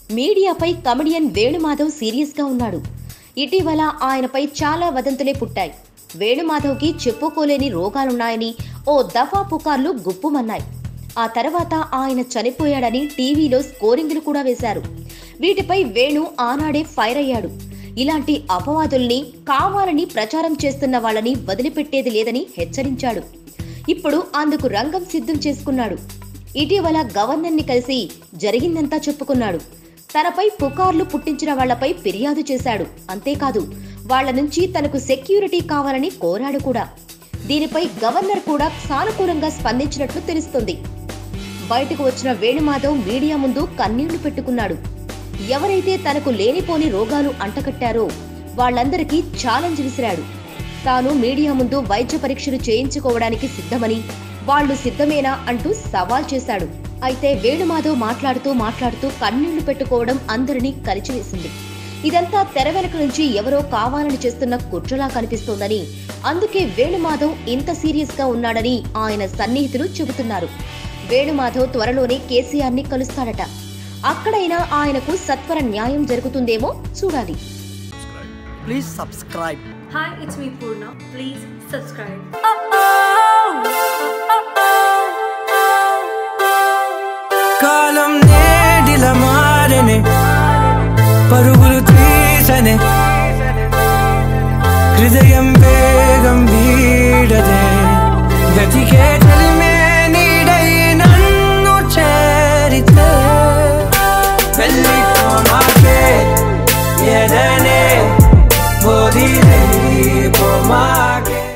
మీడియాపై comedian Venumadhav సీరియస్గా ఉన్నాడు. ఇటీవల ఆయనపై చాలా వదంతులే పుట్టాయి. వేణుమాధవ్కి చెప్పుకోలేని రోగాలున్నాయని ఓ దఫా పుకార్లు గుప్పుమన్నాయి. ఆ తర్వాత ఆయన చనిపోయాడని టీవీలో స్కోరింగ్లు కూడా వేశారు. వీటిపై వేణు ఆనాడే ఫైర్ అయ్యాడు. ఇలాంటి అపవాదుల్ని కావాలని ప్రచారం చేస్తున్న వాళ్ళని వదిలిపెట్టేది లేదని హెచ్చరించాడు. ఇప్పుడు అందుకు రంగం సిద్ధం చేసుకున్నాడు. ఇటీవల గవర్నర్ని కలిసి జరిగిందంతా చెప్పుకున్నాడు. తనపై పుకార్లు పుట్టించిన వాళ్లపై ఫిర్యాదు చేశాడు. అంతేకాదు వాళ్ల నుంచి తనకు సెక్యూరిటీ కావాలని కోరాడు కూడా. దీనిపై గవర్నర్ కూడా సానుకూలంగా స్పందించినట్లు తెలుస్తోంది. బయటకు వచ్చిన వేణుమాధవ్ మీడియా ముందు కన్నీళ్లు పెట్టుకున్నాడు. ఎవరైతే తనకు లేనిపోని రోగాలు అంటకట్టారో వాళ్లందరికీ ఛాలెంజ్ విసిరాడు. తాను మీడియా ముందు వైద్య పరీక్షలు చేయించుకోవడానికి సిద్ధమని, వాళ్లు సిద్ధమేనా అంటూ సవాల్ చేశాడు. అయితే వేణుమాధవ్ మాట్లాడుతూ కన్నీళ్లు పెట్టుకోవడం అందరినీ కలిచివేసింది. ఇదంతా తెర వెనుక నుంచి ఎవరో కావాలని చేస్తున్న కుట్రలా కనిపిస్తోందని, అందుకే వేణుమాధవ్ ఇంత సీరియస్ గా ఉన్నాడని ఆయన సన్నిహితులు చెబుతున్నారు. వేణుమాధవ్ త్వరలోనే కేసీఆర్ ని కలుస్తాడట. అక్కడైనా ఆయనకు సత్వర న్యాయం జరుగుతుందేమో చూడాలి. Please subscribe. Hi, it's me Purna. Please subscribe. కాలం నేడిల మారనే పరుగులు తీసనే హృదయం వేగం వీడదే గతికే